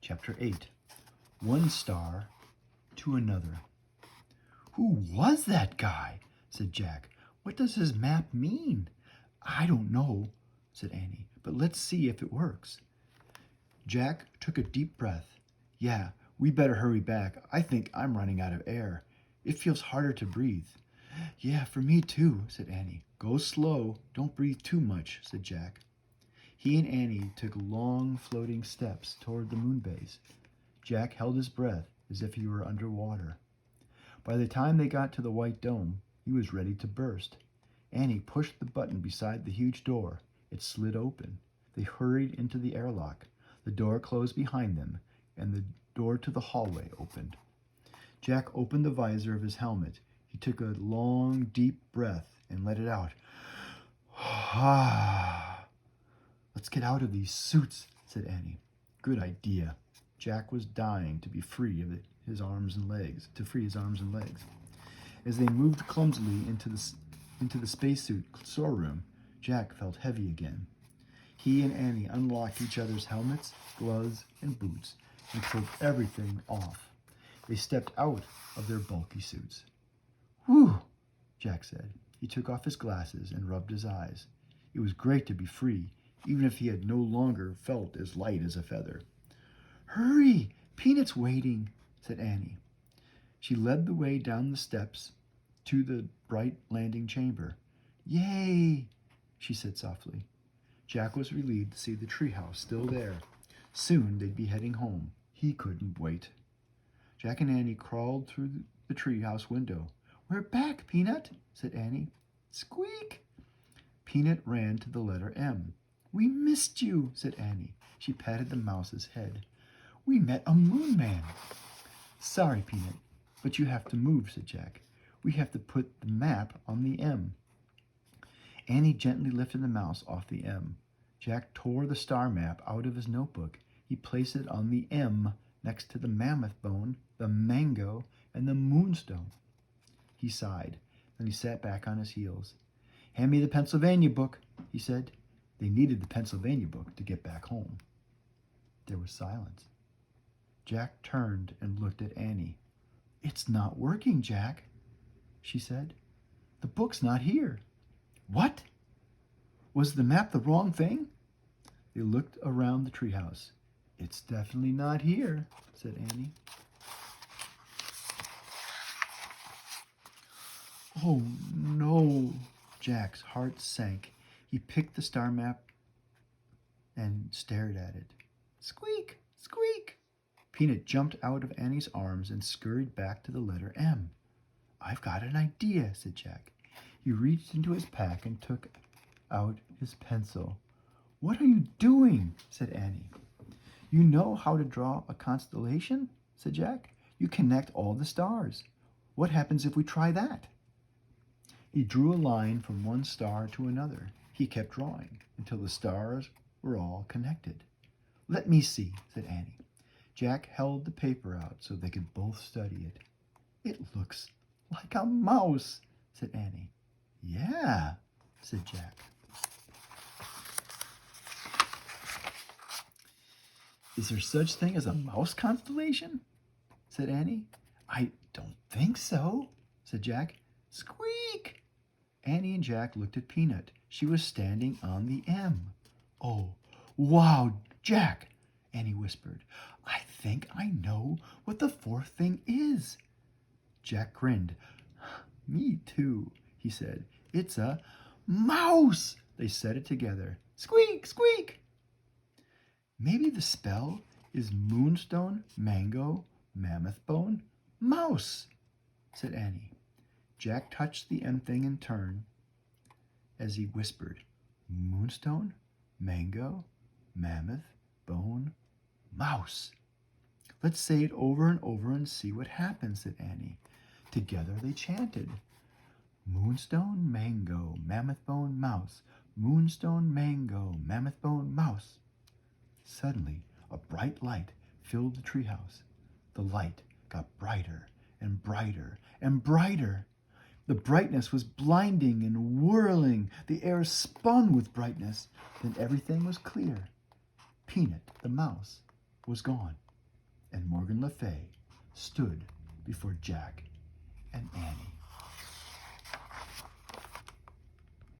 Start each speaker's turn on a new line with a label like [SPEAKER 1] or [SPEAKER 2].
[SPEAKER 1] Chapter 8. One Star to Another. "Who was that guy?" said Jack. "What does his map mean?" "I don't know," said Annie, "but let's see if it works." Jack took a deep breath. "Yeah, we better hurry back. I think I'm running out of air. It feels harder to breathe." "Yeah, for me too," said Annie. "Go slow. Don't breathe too much," said Jack. He and Annie took long floating steps toward the moon base. Jack held his breath as if he were underwater. By the time they got to the white dome, he was ready to burst. Annie pushed the button beside the huge door. It slid open. They hurried into the airlock. The door closed behind them, and the door to the hallway opened. Jack opened the visor of his helmet. He took a long, deep breath and let it out. "Let's get out of these suits," said Annie. "Good idea." Jack was dying to be free of his arms and legs, As they moved clumsily into the spacesuit storeroom, Jack felt heavy again. He and Annie unlocked each other's helmets, gloves, and boots and pulled everything off. They stepped out of their bulky suits. "Whew," Jack said. He took off his glasses and rubbed his eyes. It was great to be free, even if he had no longer felt as light as a feather. "Hurry! Peanut's waiting," said Annie. She led the way down the steps to the bright landing chamber. "Yay!" she said softly. Jack was relieved to see the treehouse still there. Soon they'd be heading home. He couldn't wait. Jack and Annie crawled through the treehouse window. "We're back, Peanut," said Annie. "Squeak!" Peanut ran to the letter M. "We missed you," said Annie. She patted the mouse's head. "We met a moon man." "Sorry, Peanut, but you have to move," said Jack. "We have to put the map on the M." Annie gently lifted the mouse off the M. Jack tore the star map out of his notebook. He placed it on the M next to the mammoth bone, the mango, and the moonstone. He sighed. Then he sat back on his heels. "Hand me the Pennsylvania book," he said. They needed the Pennsylvania book to get back home. There was silence. Jack turned and looked at Annie. "It's not working, Jack," she said. "The book's not here." "What? Was the map the wrong thing?" They looked around the treehouse. "It's definitely not here," said Annie. "Oh, no." Jack's heart sank. He picked the star map and stared at it. "Squeak! Squeak!" Peanut jumped out of Annie's arms and scurried back to the letter M. "I've got an idea," said Jack. He reached into his pack and took out his pencil. "What are you doing?" said Annie. "You know how to draw a constellation?" said Jack. "You connect all the stars. What happens if we try that?" He drew a line from one star to another. He kept drawing until the stars were all connected. "Let me see," said Annie. Jack held the paper out so they could both study it. "It looks like a mouse," said Annie. "Yeah," said Jack. "Is there such thing as a mouse constellation?" said Annie. "I don't think so," said Jack. "Squeak!" Annie and Jack looked at Peanut. She was standing on the M. "Oh, wow, Jack," Annie whispered. "I think I know what the fourth thing is." Jack grinned. "Me too," he said. "It's a mouse." They said it together. "Squeak, squeak." "Maybe the spell is moonstone, mango, mammoth bone, mouse," said Annie. Jack touched the M thing in turn as he whispered, "Moonstone, mango, mammoth, bone, mouse." "Let's say it over and over and see what happens," said Annie. Together they chanted, "Moonstone, mango, mammoth bone, mouse. Moonstone, mango, mammoth bone, mouse." Suddenly, a bright light filled the treehouse. The light got brighter and brighter and brighter. The brightness was blinding and whirling. The air spun with brightness. Then everything was clear. Peanut, the mouse, was gone. and Morgan Le Fay stood before Jack and Annie.